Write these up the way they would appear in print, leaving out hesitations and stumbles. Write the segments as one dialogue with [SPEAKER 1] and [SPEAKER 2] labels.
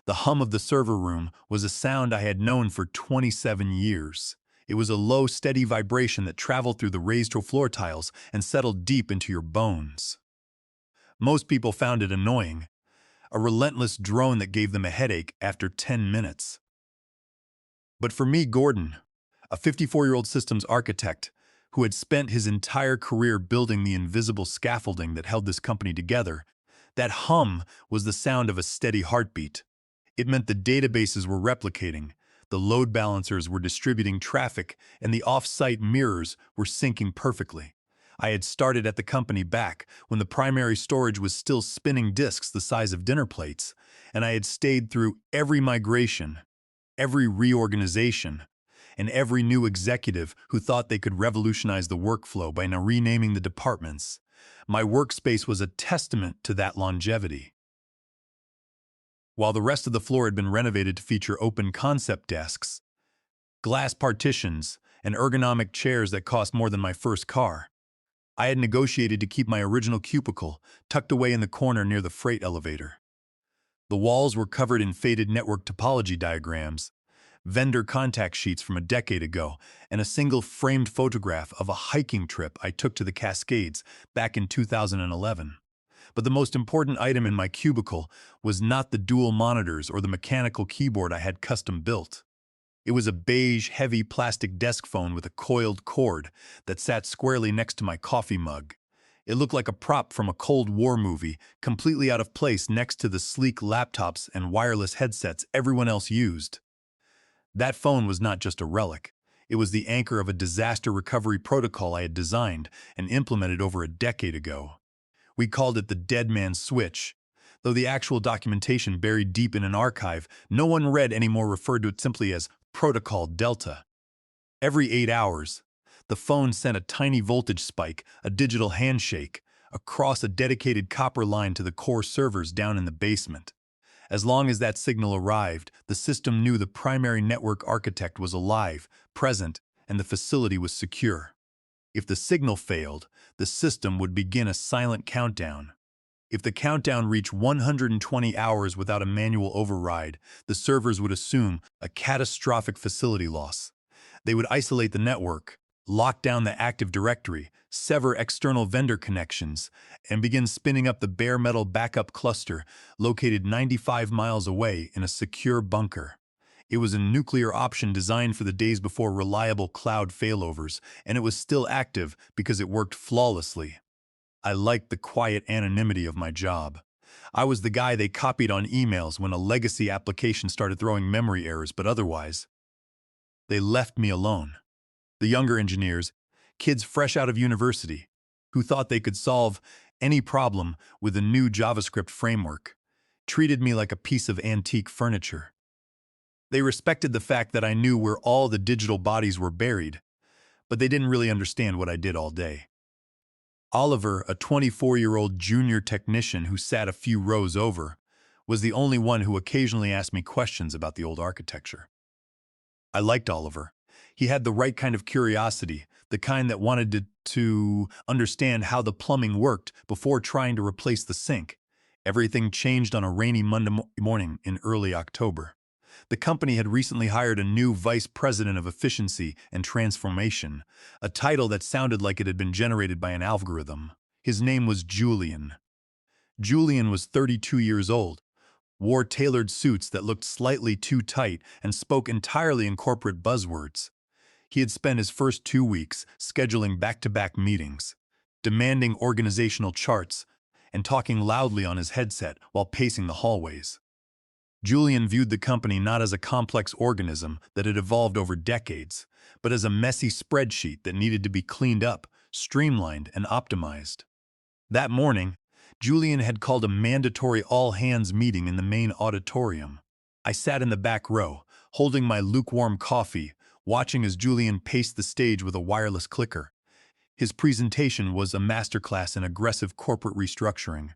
[SPEAKER 1] The hum of the server room was a sound I had known for 27 years. It was a low, steady vibration that traveled through the raised floor tiles and settled deep into your bones. Most people found it annoying, a relentless drone that gave them a headache after 10 minutes. But for me, Gordon, a 54-year-old systems architect who had spent his entire career building the invisible scaffolding that held this company together, that hum was the sound of a steady heartbeat. It meant the databases were replicating, the load balancers were distributing traffic, and the off-site mirrors were syncing perfectly. I had started at the company back when the primary storage was still spinning disks the size of dinner plates, and I had stayed through every migration, every reorganization, and every new executive who thought they could revolutionize the workflow by now renaming the departments. My workspace was a testament to that longevity. While the rest of the floor had been renovated to feature open concept desks, glass partitions, and ergonomic chairs that cost more than my first car, I had negotiated to keep my original cubicle tucked away in the corner near the freight elevator. The walls were covered in faded network topology diagrams, vendor contact sheets from a decade ago, and a single framed photograph of a hiking trip I took to the Cascades back in 2011. But the most important item in my cubicle was not the dual monitors or the mechanical keyboard I had custom built. It was a beige, heavy plastic desk phone with a coiled cord that sat squarely next to my coffee mug. It looked like a prop from a Cold War movie, completely out of place next to the sleek laptops and wireless headsets everyone else used. That phone was not just a relic. It was the anchor of a disaster recovery protocol I had designed and implemented over a decade ago. We called it the dead man's switch. Though the actual documentation buried deep in an archive, no one read anymore referred to it simply as Protocol Delta. Every 8 hours, the phone sent a tiny voltage spike, a digital handshake, across a dedicated copper line to the core servers down in the basement. As long as that signal arrived, the system knew the primary network architect was alive, present, and the facility was secure. If the signal failed, the system would begin a silent countdown. If the countdown reached 120 hours without a manual override, the servers would assume a catastrophic facility loss. They would isolate the network, lock down the Active Directory, sever external vendor connections, and begin spinning up the bare metal backup cluster located 95 miles away in a secure bunker. It was a nuclear option designed for the days before reliable cloud failovers, and it was still active because it worked flawlessly. I liked the quiet anonymity of my job. I was the guy they copied on emails when a legacy application started throwing memory errors, but otherwise, they left me alone. The younger engineers, kids fresh out of university, who thought they could solve any problem with a new JavaScript framework, treated me like a piece of antique furniture. They respected the fact that I knew where all the digital bodies were buried, but they didn't really understand what I did all day. Oliver, a 24-year-old junior technician who sat a few rows over, was the only one who occasionally asked me questions about the old architecture. I liked Oliver. He had the right kind of curiosity, the kind that wanted to understand how the plumbing worked before trying to replace the sink. Everything changed on a rainy Monday morning in early October. The company had recently hired a new vice president of efficiency and transformation, a title that sounded like it had been generated by an algorithm. His name was Julian. Julian was 32 years old, wore tailored suits that looked slightly too tight, and spoke entirely in corporate buzzwords. He had spent his first 2 weeks scheduling back-to-back meetings, demanding organizational charts, and talking loudly on his headset while pacing the hallways. Julian viewed the company not as a complex organism that had evolved over decades, but as a messy spreadsheet that needed to be cleaned up, streamlined, and optimized. That morning, Julian had called a mandatory all-hands meeting in the main auditorium. I sat in the back row, holding my lukewarm coffee, watching as Julian paced the stage with a wireless clicker. His presentation was a masterclass in aggressive corporate restructuring.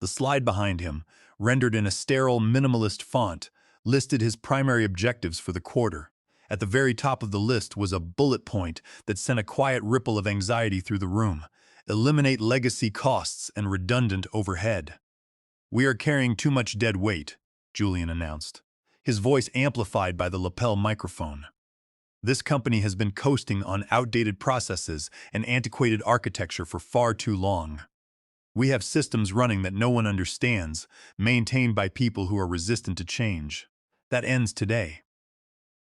[SPEAKER 1] The slide behind him, rendered in a sterile, minimalist font, listed his primary objectives for the quarter. At the very top of the list was a bullet point that sent a quiet ripple of anxiety through the room. Eliminate legacy costs and redundant overhead. We are carrying too much dead weight, Julian announced, his voice amplified by the lapel microphone. This company has been coasting on outdated processes and antiquated architecture for far too long. We have systems running that no one understands, maintained by people who are resistant to change. That ends today.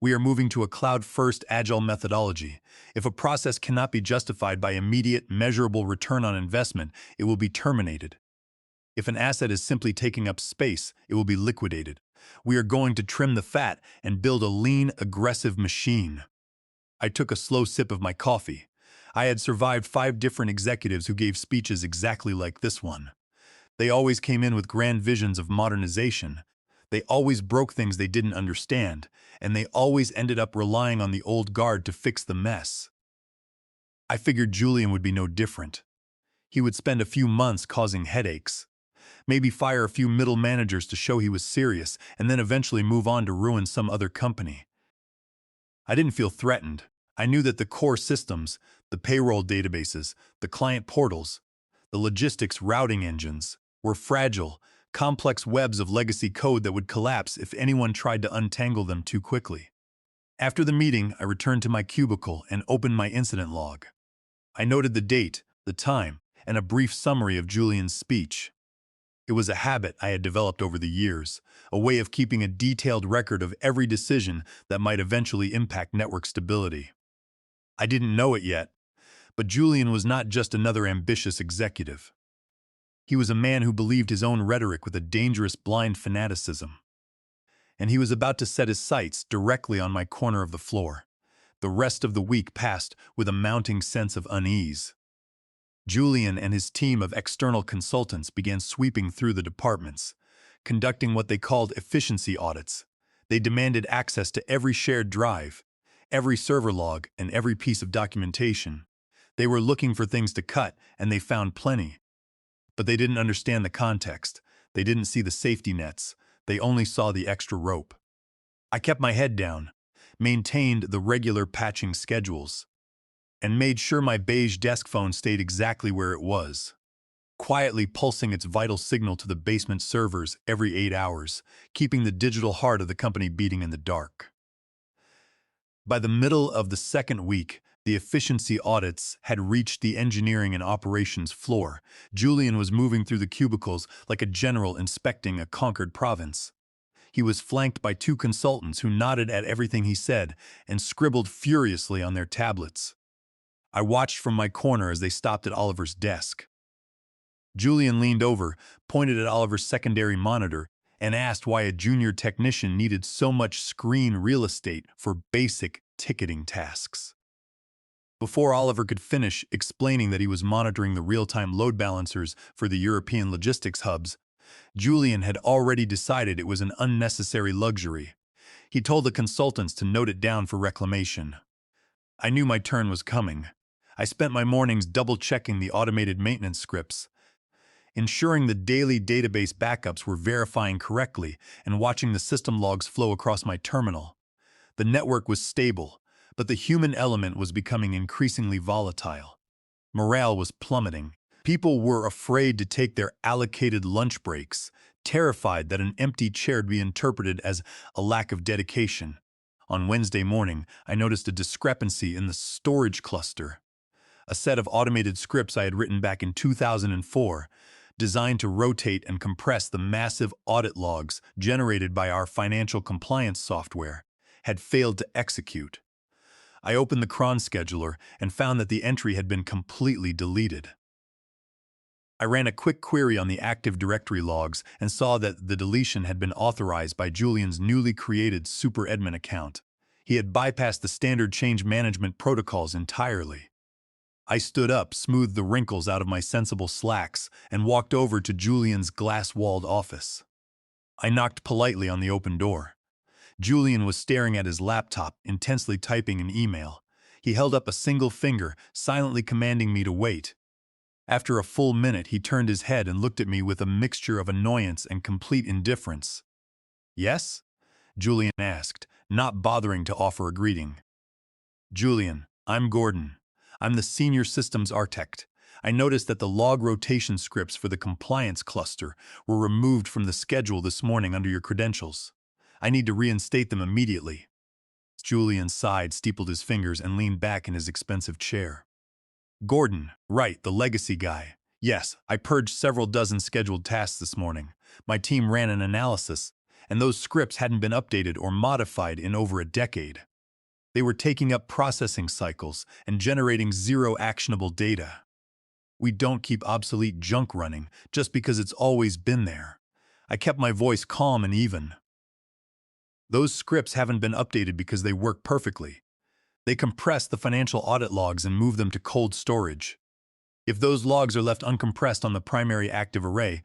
[SPEAKER 1] We are moving to a cloud-first agile methodology. If a process cannot be justified by immediate, measurable return on investment, it will be terminated. If an asset is simply taking up space, it will be liquidated. We are going to trim the fat and build a lean, aggressive machine. I took a slow sip of my coffee. I had survived 5 different executives who gave speeches exactly like this one. They always came in with grand visions of modernization. They always broke things they didn't understand, and they always ended up relying on the old guard to fix the mess. I figured Julian would be no different. He would spend a few months causing headaches, maybe fire a few middle managers to show he was serious, and then eventually move on to ruin some other company. I didn't feel threatened. I knew that the core systems, the payroll databases, the client portals, the logistics routing engines, were fragile, complex webs of legacy code that would collapse if anyone tried to untangle them too quickly. After the meeting, I returned to my cubicle and opened my incident log. I noted the date, the time, and a brief summary of Julian's speech. It was a habit I had developed over the years, a way of keeping a detailed record of every decision that might eventually impact network stability. I didn't know it yet, but Julian was not just another ambitious executive. He was a man who believed his own rhetoric with a dangerous blind fanaticism. And he was about to set his sights directly on my corner of the floor. The rest of the week passed with a mounting sense of unease. Julian and his team of external consultants began sweeping through the departments, conducting what they called efficiency audits. They demanded access to every shared drive, every server log, and every piece of documentation. They were looking for things to cut, and they found plenty. But they didn't understand the context. They didn't see the safety nets. They only saw the extra rope. I kept my head down, maintained the regular patching schedules, and made sure my beige desk phone stayed exactly where it was, quietly pulsing its vital signal to the basement servers every 8 hours, keeping the digital heart of the company beating in the dark. By the middle of the second week, the efficiency audits had reached the engineering and operations floor. Julian was moving through the cubicles like a general inspecting a conquered province. He was flanked by 2 consultants who nodded at everything he said and scribbled furiously on their tablets. I watched from my corner as they stopped at Oliver's desk. Julian leaned over, pointed at Oliver's secondary monitor, and asked why a junior technician needed so much screen real estate for basic ticketing tasks. Before Oliver could finish explaining that he was monitoring the real-time load balancers for the European logistics hubs, Julian had already decided it was an unnecessary luxury. He told the consultants to note it down for reclamation. I knew my turn was coming. I spent my mornings double-checking the automated maintenance scripts, ensuring the daily database backups were verifying correctly, and watching the system logs flow across my terminal. The network was stable, but the human element was becoming increasingly volatile. Morale was plummeting. People were afraid to take their allocated lunch breaks, terrified that an empty chair would be interpreted as a lack of dedication. On Wednesday morning, I noticed a discrepancy in the storage cluster. A set of automated scripts I had written back in 2004, designed to rotate and compress the massive audit logs generated by our financial compliance software, had failed to execute. I opened the cron scheduler and found that the entry had been completely deleted. I ran a quick query on the Active Directory logs and saw that the deletion had been authorized by Julian's newly created super admin account. He had bypassed the standard change management protocols entirely. I stood up, smoothed the wrinkles out of my sensible slacks, and walked over to Julian's glass-walled office. I knocked politely on the open door. Julian was staring at his laptop, intensely typing an email. He held up a single finger, silently commanding me to wait. After a full minute, he turned his head and looked at me with a mixture of annoyance and complete indifference. "Yes?" Julian asked, not bothering to offer a greeting. "Julian, I'm Gordon. I'm the senior systems architect. I noticed that the log rotation scripts for the compliance cluster were removed from the schedule this morning under your credentials. I need to reinstate them immediately. Julian sighed, steepled his fingers, and leaned back in his expensive chair. Gordon, right, the legacy guy. Yes, I purged several dozen scheduled tasks this morning. My team ran an analysis, and those scripts hadn't been updated or modified in over a decade. They were taking up processing cycles and generating zero actionable data. We don't keep obsolete junk running just because it's always been there. I kept my voice calm and even. Those scripts haven't been updated because they work perfectly. They compress the financial audit logs and move them to cold storage. If those logs are left uncompressed on the primary active array,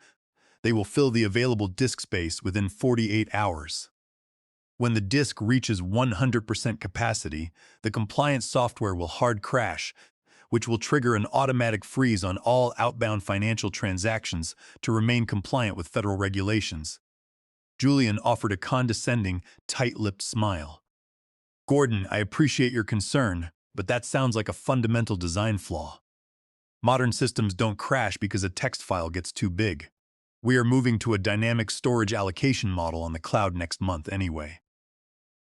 [SPEAKER 1] they will fill the available disk space within 48 hours. When the disk reaches 100% capacity, the compliance software will hard crash, which will trigger an automatic freeze on all outbound financial transactions to remain compliant with federal regulations. Julian offered a condescending, tight-lipped smile. Gordon, I appreciate your concern, but that sounds like a fundamental design flaw. Modern systems don't crash because a text file gets too big. We are moving to a dynamic storage allocation model on the cloud next month anyway.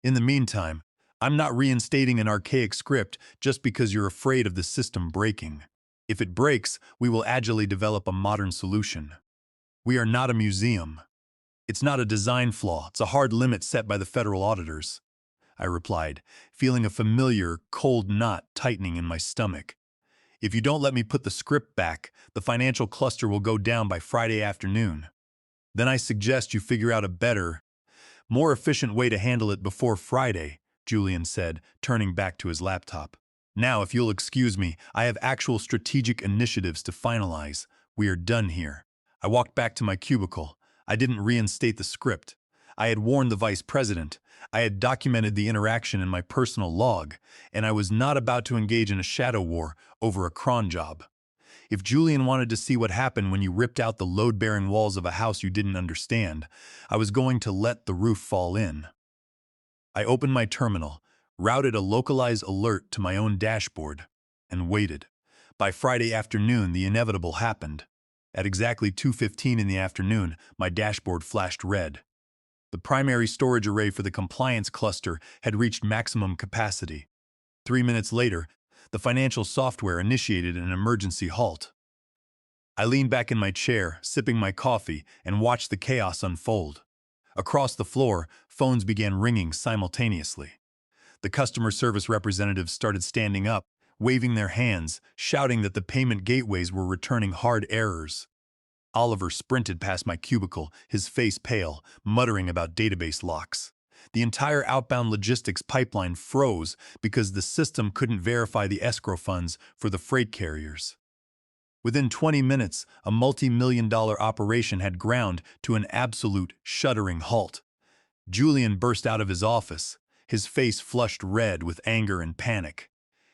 [SPEAKER 1] In the meantime, I'm not reinstating an archaic script just because you're afraid of the system breaking. If it breaks, we will agilely develop a modern solution. We are not a museum. It's not a design flaw, it's a hard limit set by the federal auditors, I replied, feeling a familiar, cold knot tightening in my stomach. If you don't let me put the script back, the financial cluster will go down by Friday afternoon. Then I suggest you figure out a better, more efficient way to handle it before Friday, Julian said, turning back to his laptop. Now, if you'll excuse me, I have actual strategic initiatives to finalize. We are done here. I walked back to my cubicle. I didn't reinstate the script. I had warned the vice president. I had documented the interaction in my personal log, and I was not about to engage in a shadow war over a cron job. If Julian wanted to see what happened when you ripped out the load-bearing walls of a house you didn't understand, I was going to let the roof fall in. I opened my terminal, routed a localized alert to my own dashboard, and waited. By Friday afternoon, the inevitable happened. At exactly 2:15 in the afternoon, my dashboard flashed red. The primary storage array for the compliance cluster had reached maximum capacity. 3 minutes later, the financial software initiated an emergency halt. I leaned back in my chair, sipping my coffee, and watched the chaos unfold. Across the floor, phones began ringing simultaneously. The customer service representatives started standing up, waving their hands, shouting that the payment gateways were returning hard errors. Oliver sprinted past my cubicle, his face pale, muttering about database locks. The entire outbound logistics pipeline froze because the system couldn't verify the escrow funds for the freight carriers. Within 20 minutes, a multi-million-dollar operation had ground to an absolute, shuddering halt. Julian burst out of his office, his face flushed red with anger and panic.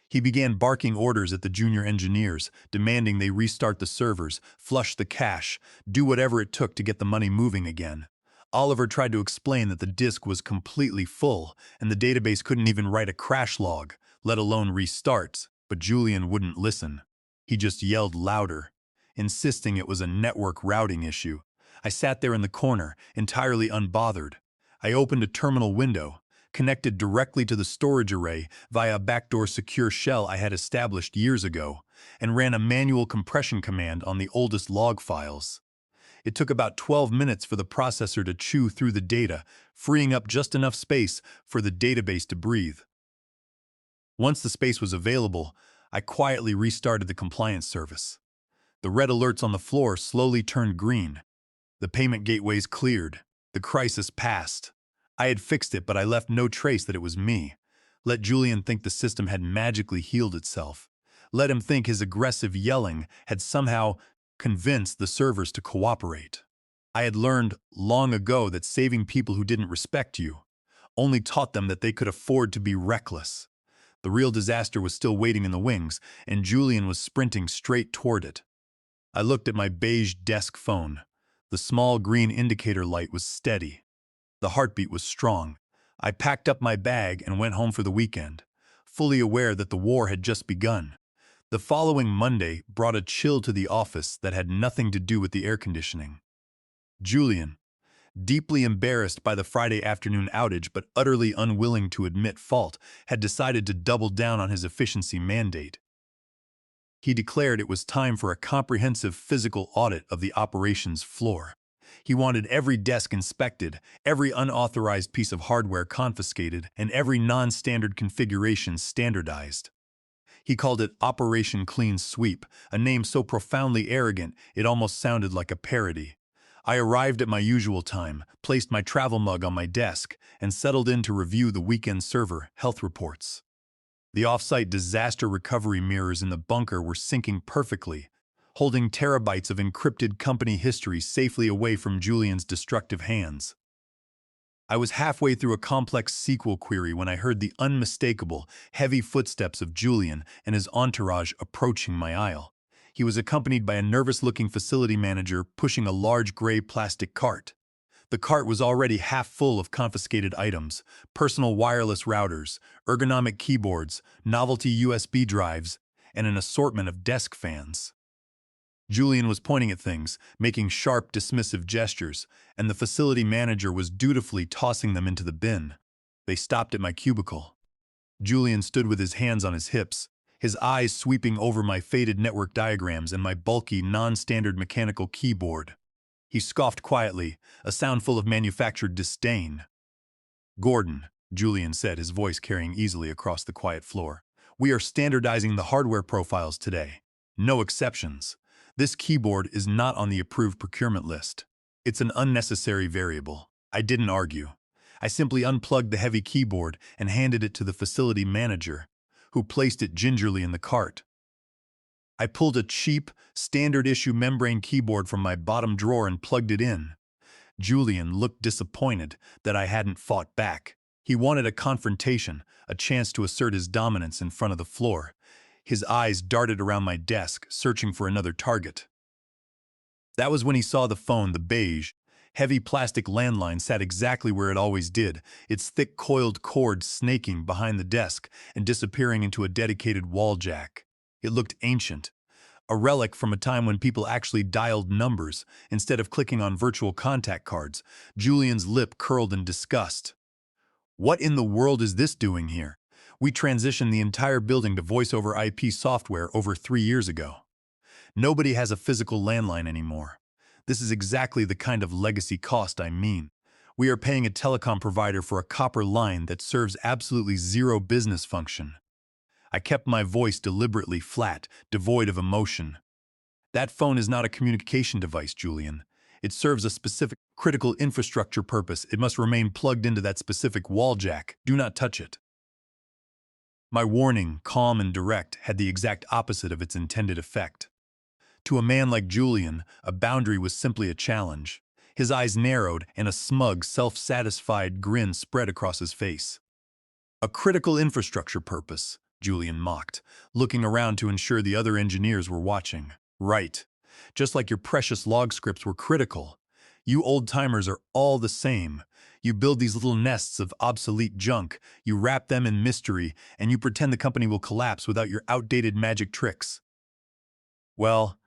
[SPEAKER 1] He began barking orders at the junior engineers, demanding they restart the servers, flush the cache, do whatever it took to get the money moving again. Oliver tried to explain that the disk was completely full and the database couldn't even write a crash log, let alone restart, but Julian wouldn't listen. He just yelled louder, insisting it was a network routing issue. I sat there in the corner, entirely unbothered. I opened a terminal window, connected directly to the storage array via a backdoor secure shell I had established years ago, and ran a manual compression command on the oldest log files. It took about 12 minutes for the processor to chew through the data, freeing up just enough space for the database to breathe. Once the space was available, I quietly restarted the compliance service. The red alerts on the floor slowly turned green. The payment gateways cleared. The crisis passed. I had fixed it, but I left no trace that it was me. Let Julian think the system had magically healed itself. Let him think his aggressive yelling had somehow convinced the servers to cooperate. I had learned long ago that saving people who didn't respect you only taught them that they could afford to be reckless. The real disaster was still waiting in the wings, and Julian was sprinting straight toward it. I looked at my beige desk phone. The small green indicator light was steady. The heartbeat was strong. I packed up my bag and went home for the weekend, fully aware that the war had just begun. The following Monday brought a chill to the office that had nothing to do with the air conditioning. Julian, deeply embarrassed by the Friday afternoon outage but utterly unwilling to admit fault, had decided to double down on his efficiency mandate. He declared it was time for a comprehensive physical audit of the operations floor. He wanted every desk inspected, every unauthorized piece of hardware confiscated, and every non-standard configuration standardized. He called it Operation Clean Sweep, a name so profoundly arrogant it almost sounded like a parody. I arrived at my usual time, placed my travel mug on my desk, and settled in to review the weekend server health reports. The off-site disaster recovery mirrors in the bunker were syncing perfectly, holding terabytes of encrypted company history safely away from Julian's destructive hands. I was halfway through a complex SQL query when I heard the unmistakable, heavy footsteps of Julian and his entourage approaching my aisle. He was accompanied by a nervous-looking facility manager pushing a large gray plastic cart. The cart was already half full of confiscated items: personal wireless routers, ergonomic keyboards, novelty USB drives, and an assortment of desk fans. Julian was pointing at things, making sharp, dismissive gestures, and the facility manager was dutifully tossing them into the bin. They stopped at my cubicle. Julian stood with his hands on his hips, his eyes sweeping over my faded network diagrams and my bulky, non-standard mechanical keyboard. He scoffed quietly, a sound full of manufactured disdain. "Gordon," Julian said, his voice carrying easily across the quiet floor, "we are standardizing the hardware profiles today. No exceptions. This keyboard is not on the approved procurement list. It's an unnecessary variable." I didn't argue. I simply unplugged the heavy keyboard and handed it to the facility manager, who placed it gingerly in the cart. I pulled a cheap, standard-issue membrane keyboard from my bottom drawer and plugged it in. Julian looked disappointed that I hadn't fought back. He wanted a confrontation, a chance to assert his dominance in front of the floor. His eyes darted around my desk, searching for another target. That was when he saw the phone. The beige, heavy plastic landline sat exactly where it always did, its thick coiled cord snaking behind the desk and disappearing into a dedicated wall jack. It looked ancient, a relic from a time when people actually dialed numbers instead of clicking on virtual contact cards. Julian's lip curled in disgust. "What in the world is this doing here? We transitioned the entire building to voice-over IP software over 3 years ago. Nobody has a physical landline anymore. This is exactly the kind of legacy cost I mean. We are paying a telecom provider for a copper line that serves absolutely zero business function." I kept my voice deliberately flat, devoid of emotion. "That phone is not a communication device, Julian. It serves a specific critical infrastructure purpose. It must remain plugged into that specific wall jack. Do not touch it." My warning, calm and direct, had the exact opposite of its intended effect. To a man like Julian, a boundary was simply a challenge. His eyes narrowed and a smug, self-satisfied grin spread across his face. "A critical infrastructure purpose," Julian mocked, looking around to ensure the other engineers were watching. "Right. Just like your precious log scripts were critical. You old-timers are all the same. You build these little nests of obsolete junk, you wrap them in mystery, and you pretend the company will collapse without your outdated magic tricks." "Well,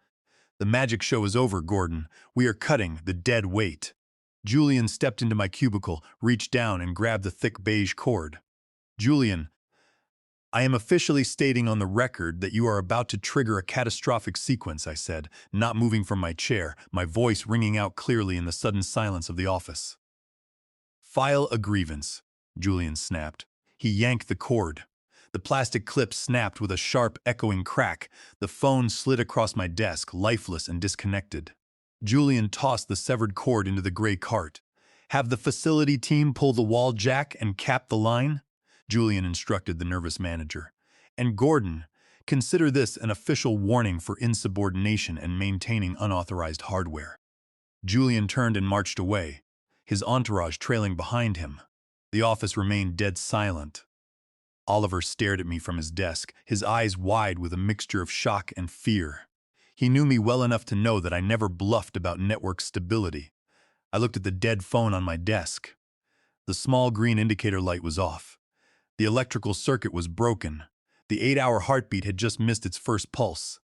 [SPEAKER 1] the magic show is over, Gordon. We are cutting the dead weight." Julian stepped into my cubicle, reached down, and grabbed the thick beige cord. "Julian, I am officially stating on the record that you are about to trigger a catastrophic sequence," I said, not moving from my chair, my voice ringing out clearly in the sudden silence of the office. "File a grievance," Julian snapped. He yanked the cord. The plastic clip snapped with a sharp, echoing crack. The phone slid across my desk, lifeless and disconnected. Julian tossed the severed cord into the gray cart. "Have the facility team pull the wall jack and cap the line," Julian instructed the nervous manager. "And Gordon, consider this an official warning for insubordination and maintaining unauthorized hardware." Julian turned and marched away, his entourage trailing behind him. The office remained dead silent. Oliver stared at me from his desk, his eyes wide with a mixture of shock and fear. He knew me well enough to know that I never bluffed about network stability. I looked at the dead phone on my desk. The small green indicator light was off. The electrical circuit was broken. The 8-hour heartbeat had just missed its first pulse.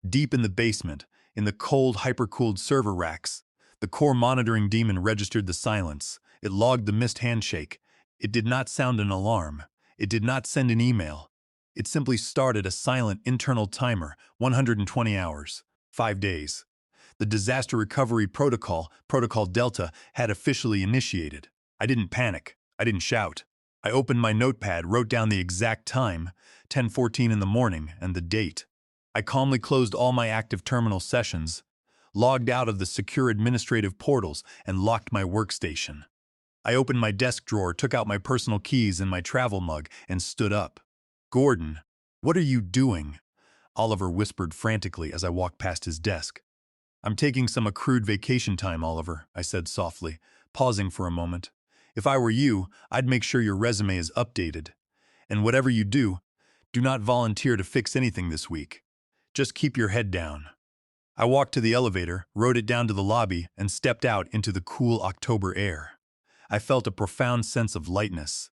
[SPEAKER 1] Deep in the basement, in the cold, hypercooled server racks, the core monitoring demon registered the silence. It logged the missed handshake. It did not sound an alarm. It did not send an email. It simply started a silent internal timer, 120 hours, 5 days. The disaster recovery protocol, Protocol Delta, had officially initiated. I didn't panic. I didn't shout. I opened my notepad, wrote down the exact time, 10:14 in the morning, and the date. I calmly closed all my active terminal sessions, logged out of the secure administrative portals, and locked my workstation. I opened my desk drawer, took out my personal keys and my travel mug, and stood up. "Gordon, what are you doing?" Oliver whispered frantically as I walked past his desk. "I'm taking some accrued vacation time, Oliver," I said softly, pausing for a moment. "If I were you, I'd make sure your resume is updated. And whatever you do not volunteer to fix anything this week. Just keep your head down." I walked to the elevator, rode it down to the lobby, and stepped out into the cool October air. I felt a profound sense of lightness.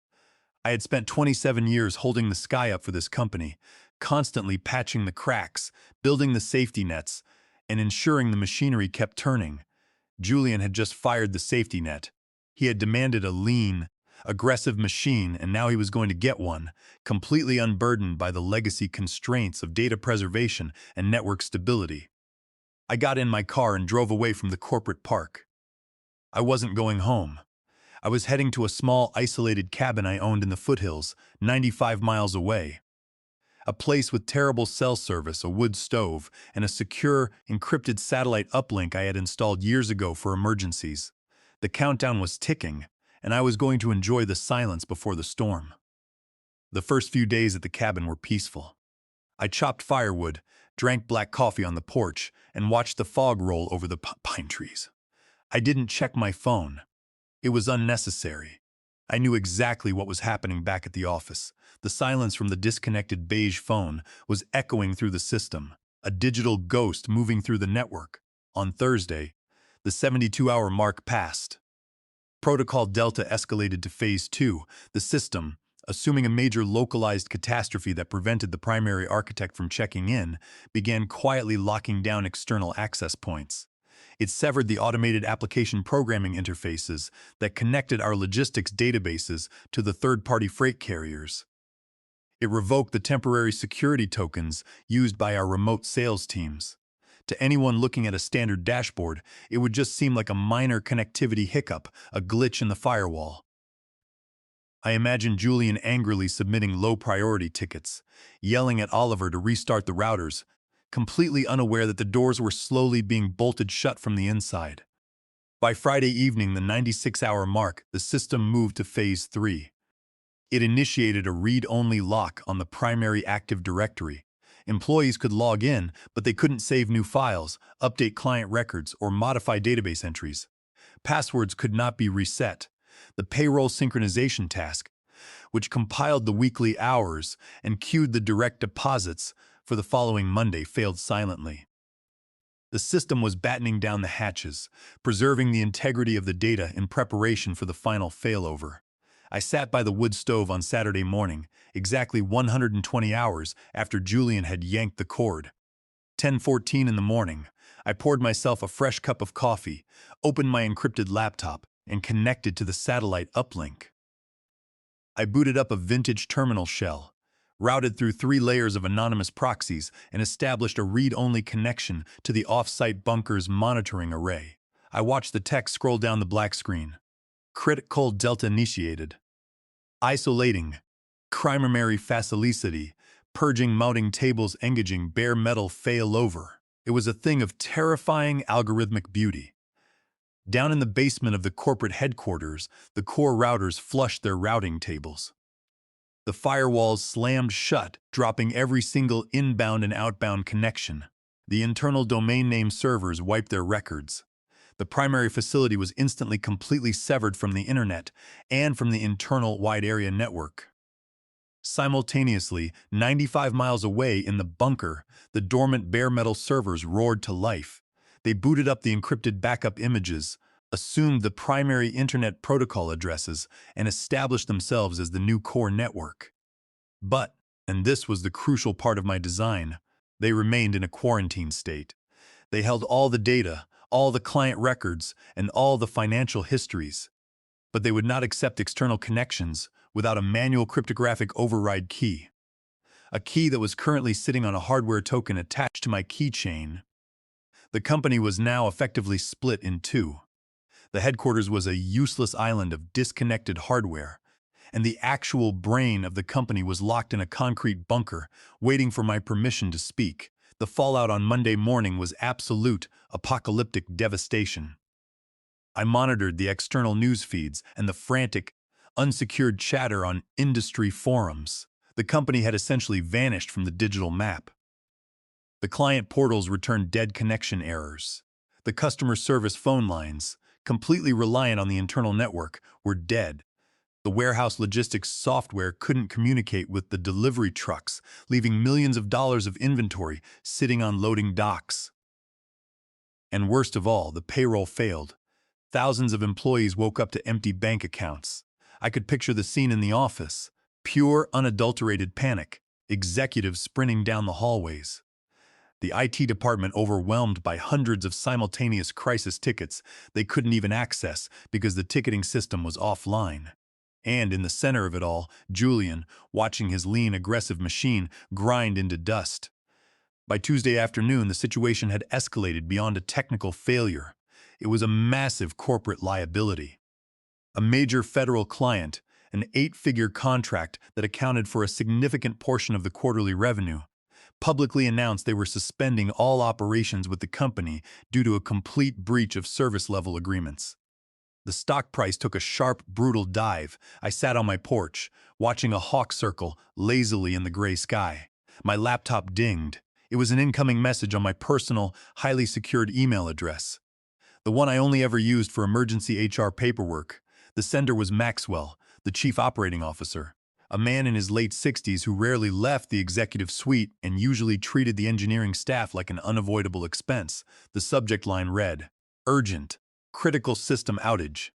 [SPEAKER 1] I had spent 27 years holding the sky up for this company, constantly patching the cracks, building the safety nets, and ensuring the machinery kept turning. Julian had just fired the safety net. He had demanded a lean, aggressive machine, and now he was going to get one, completely unburdened by the legacy constraints of data preservation and network stability. I got in my car and drove away from the corporate park. I wasn't going home. I was heading to a small, isolated cabin I owned in the foothills, 95 miles away. A place with terrible cell service, a wood stove, and a secure, encrypted satellite uplink I had installed years ago for emergencies. The countdown was ticking, and I was going to enjoy the silence before the storm. The first few days at the cabin were peaceful. I chopped firewood, drank black coffee on the porch, and watched the fog roll over the pine trees. I didn't check my phone. It was unnecessary. I knew exactly what was happening back at the office. The silence from the disconnected beige phone was echoing through the system, a digital ghost moving through the network. On Thursday, the 72-hour mark passed. Protocol Delta escalated to Phase 2. The system, assuming a major localized catastrophe that prevented the primary architect from checking in, began quietly locking down external access points. It severed the automated application programming interfaces that connected our logistics databases to the third-party freight carriers. It revoked the temporary security tokens used by our remote sales teams. To anyone looking at a standard dashboard, it would just seem like a minor connectivity hiccup, a glitch in the firewall. I imagined Julian angrily submitting low-priority tickets, yelling at Oliver to restart the routers, completely unaware that the doors were slowly being bolted shut from the inside. By Friday evening, the 96-hour mark, the system moved to Phase 3. It initiated a read-only lock on the primary Active Directory. Employees could log in, but they couldn't save new files, update client records, or modify database entries. Passwords could not be reset. The payroll synchronization task, which compiled the weekly hours and queued the direct deposits for the following Monday, failed silently. The system was battening down the hatches, preserving the integrity of the data in preparation for the final failover. I sat by the wood stove on Saturday morning, exactly 120 hours after Julian had yanked the cord. 10:14 in the morning, I poured myself a fresh cup of coffee, opened my encrypted laptop, and connected to the satellite uplink. I booted up a vintage terminal shell, routed through 3 layers of anonymous proxies, and established a read-only connection to the off-site bunker's monitoring array. I watched the text scroll down the black screen. Critical Delta initiated. Isolating. Primary facilicity. Purging mounting tables engaging bare metal failover. It was a thing of terrifying algorithmic beauty. Down in the basement of the corporate headquarters, the core routers flushed their routing tables. The firewalls slammed shut, dropping every single inbound and outbound connection. The internal domain name servers wiped their records. The primary facility was instantly completely severed from the internet and from the internal wide area network. Simultaneously, 95 miles away in the bunker, the dormant bare metal servers roared to life. They booted up the encrypted backup images, assumed the primary internet protocol addresses, and established themselves as the new core network. But And this was the crucial part of my design. They remained in a quarantine state. They held all the data, all the client records, and all the financial histories. But they would not accept external connections without a manual cryptographic override key. A key that was currently sitting on a hardware token attached to my keychain. The company was now effectively split in two. The headquarters was a useless island of disconnected hardware, and the actual brain of the company was locked in a concrete bunker, waiting for my permission to speak. The fallout on Monday morning was absolute, apocalyptic devastation. I monitored the external news feeds and the frantic, unsecured chatter on industry forums. The company had essentially vanished from the digital map. The client portals returned dead connection errors. The customer service phone lines, completely reliant on the internal network, were dead. The warehouse logistics software couldn't communicate with the delivery trucks, leaving millions of dollars of inventory sitting on loading docks. And worst of all, the payroll failed. Thousands of employees woke up to empty bank accounts. I could picture the scene in the office. Pure, unadulterated panic. Executives sprinting down the hallways. The IT department overwhelmed by hundreds of simultaneous crisis tickets they couldn't even access because the ticketing system was offline. And in the center of it all, Julian, watching his lean, aggressive machine grind into dust. By Tuesday afternoon, the situation had escalated beyond a technical failure. It was a massive corporate liability. A major federal client, an 8-figure contract that accounted for a significant portion of the quarterly revenue, publicly announced they were suspending all operations with the company due to a complete breach of service-level agreements. The stock price took a sharp, brutal dive. I sat on my porch, watching a hawk circle lazily in the gray sky. My laptop dinged. It was an incoming message on my personal, highly secured email address. The one I only ever used for emergency HR paperwork. The sender was Maxwell, the chief operating officer, a man in his late 60s who rarely left the executive suite and usually treated the engineering staff like an unavoidable expense. The subject line read, "Urgent. Critical system outage.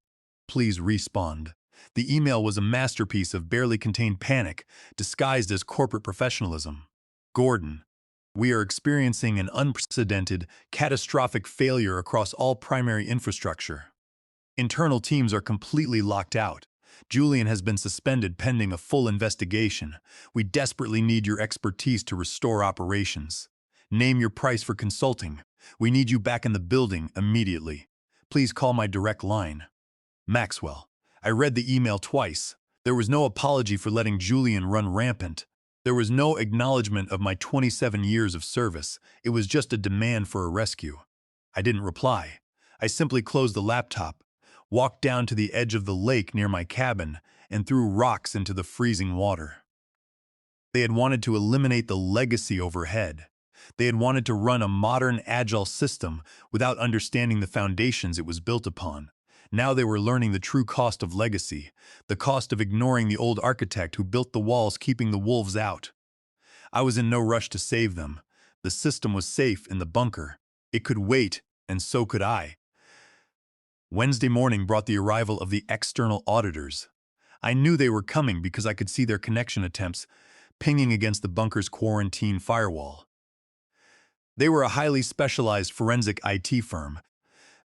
[SPEAKER 1] Please respond." The email was a masterpiece of barely contained panic, disguised as corporate professionalism. "Gordon, we are experiencing an unprecedented, catastrophic failure across all primary infrastructure. Internal teams are completely locked out. Julian has been suspended pending a full investigation. We desperately need your expertise to restore operations. Name your price for consulting. We need you back in the building immediately. Please call my direct line. Maxwell." I read the email twice. There was no apology for letting Julian run rampant. There was no acknowledgement of my 27 years of service. It was just a demand for a rescue. I didn't reply. I simply closed the laptop, walked down to the edge of the lake near my cabin, and threw rocks into the freezing water. They had wanted to eliminate the legacy overhead. They had wanted to run a modern, agile system without understanding the foundations it was built upon. Now they were learning the true cost of legacy, the cost of ignoring the old architect who built the walls keeping the wolves out. I was in no rush to save them. The system was safe in the bunker. It could wait, and so could I. Wednesday morning brought the arrival of the external auditors. I knew they were coming because I could see their connection attempts pinging against the bunker's quarantine firewall. They were a highly specialized forensic IT firm,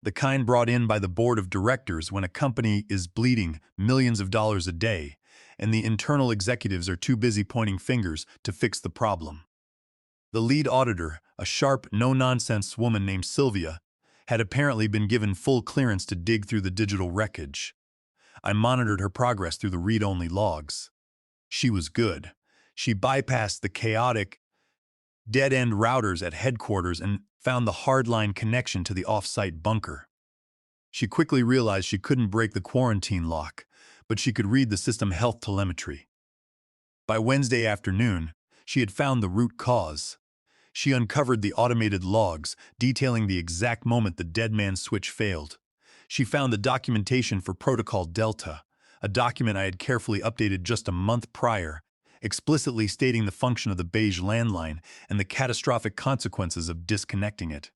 [SPEAKER 1] the kind brought in by the board of directors when a company is bleeding millions of dollars a day, and the internal executives are too busy pointing fingers to fix the problem. The lead auditor, a sharp, no-nonsense woman named Sylvia, had apparently been given full clearance to dig through the digital wreckage. I monitored her progress through the read-only logs. She was good. She bypassed the chaotic, dead-end routers at headquarters and found the hardline connection to the off-site bunker. She quickly realized she couldn't break the quarantine lock, but she could read the system health telemetry. By Wednesday afternoon, she had found the root cause. She uncovered the automated logs, detailing the exact moment the dead man's switch failed. She found the documentation for Protocol Delta, a document I had carefully updated just a month prior, explicitly stating the function of the beige landline and the catastrophic consequences of disconnecting it.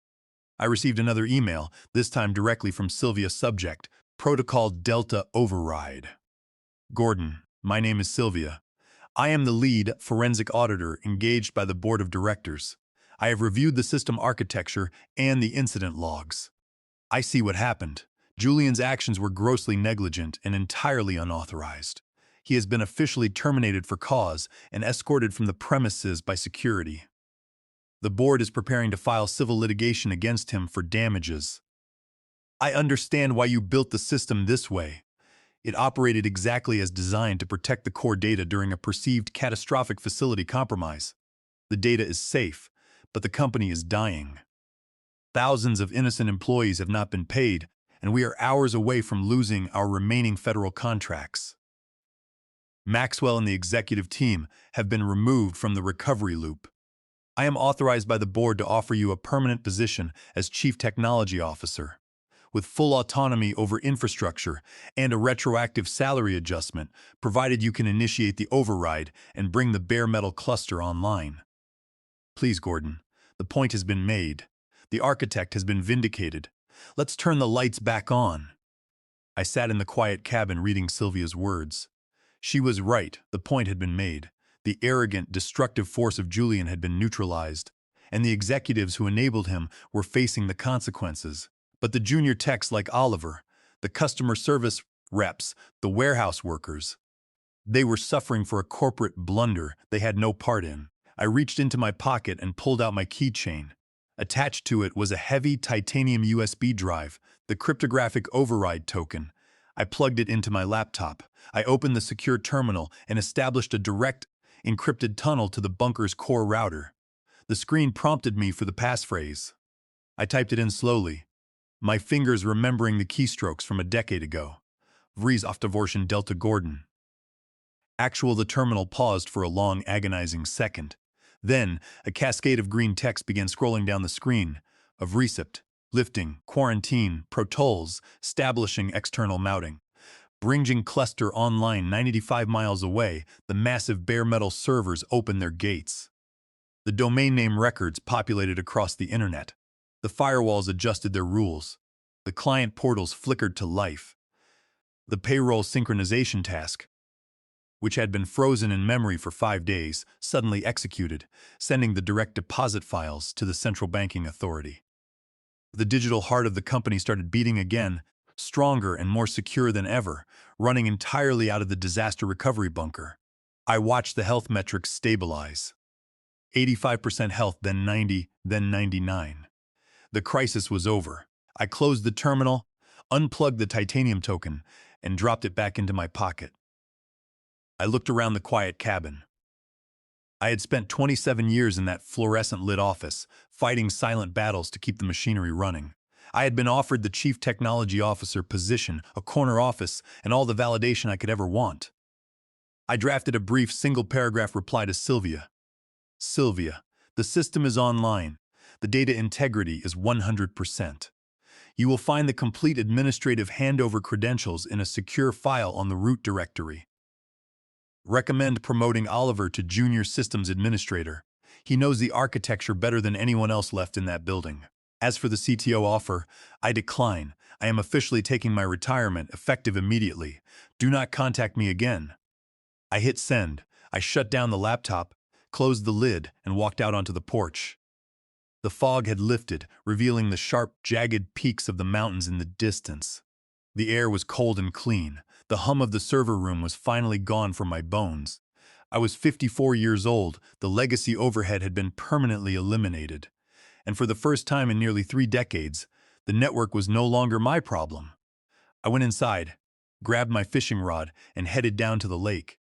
[SPEAKER 1] I received another email, this time directly from Sylvia. Subject, Protocol Delta Override. "Gordon, my name is Sylvia. I am the lead forensic auditor engaged by the board of directors. I have reviewed the system architecture and the incident logs. I see what happened. Julian's actions were grossly negligent and entirely unauthorized. He has been officially terminated for cause and escorted from the premises by security. The board is preparing to file civil litigation against him for damages. I understand why you built the system this way. It operated exactly as designed to protect the core data during a perceived catastrophic facility compromise. The data is safe, but the company is dying. Thousands of innocent employees have not been paid, and we are hours away from losing our remaining federal contracts. Maxwell and the executive team have been removed from the recovery loop. I am authorized by the board to offer you a permanent position as Chief Technology Officer, with full autonomy over infrastructure and a retroactive salary adjustment, provided you can initiate the override and bring the bare metal cluster online. Please, Gordon, the point has been made. The architect has been vindicated. Let's turn the lights back on. I sat in the quiet cabin reading Sylvia's words. She was right, the point had been made. The arrogant, destructive force of Julian had been neutralized, and the executives who enabled him were facing the consequences. But the junior techs like Oliver, the customer service reps, the warehouse workers, they were suffering for a corporate blunder they had no part in. I reached into my pocket and pulled out my keychain. Attached to it was a heavy titanium USB drive, the cryptographic override token. I plugged it into my laptop. I opened the secure terminal and established a direct, encrypted tunnel to the bunker's core router. The screen prompted me for the passphrase. I typed it in slowly, my fingers remembering the keystrokes from a decade ago. Vries Aftavorschen Delta Gordon. The terminal paused for a long, agonizing second. Then, a cascade of green text began scrolling down the screen. Of recept, lifting, quarantine, protols, establishing external mounting. Bringing cluster online 95 miles away, the massive bare metal servers opened their gates. The domain name records populated across the internet. The firewalls adjusted their rules. The client portals flickered to life. The payroll synchronization task, which had been frozen in memory for 5 days, suddenly executed, sending the direct deposit files to the central banking authority. The digital heart of the company started beating again, stronger and more secure than ever, running entirely out of the disaster recovery bunker. I watched the health metrics stabilize. 85% health, then 90, then 99. The crisis was over. I closed the terminal, unplugged the titanium token, and dropped it back into my pocket. I looked around the quiet cabin. I had spent 27 years in that fluorescent-lit office, fighting silent battles to keep the machinery running. I had been offered the Chief Technology Officer position, a corner office, and all the validation I could ever want. I drafted a brief single-paragraph reply to Sylvia. Sylvia, the system is online. The data integrity is 100%. You will find the complete administrative handover credentials in a secure file on the root directory. Recommend promoting Oliver to Junior Systems Administrator. He knows the architecture better than anyone else left in that building. As for the CTO offer, I decline. I am officially taking my retirement, effective immediately. Do not contact me again. I hit send. I shut down the laptop, closed the lid, and walked out onto the porch. The fog had lifted, revealing the sharp, jagged peaks of the mountains in the distance. The air was cold and clean. The hum of the server room was finally gone from my bones. I was 54 years old. The legacy overhead had been permanently eliminated. And for the first time in nearly 3 decades, the network was no longer my problem. I went inside, grabbed my fishing rod, and headed down to the lake.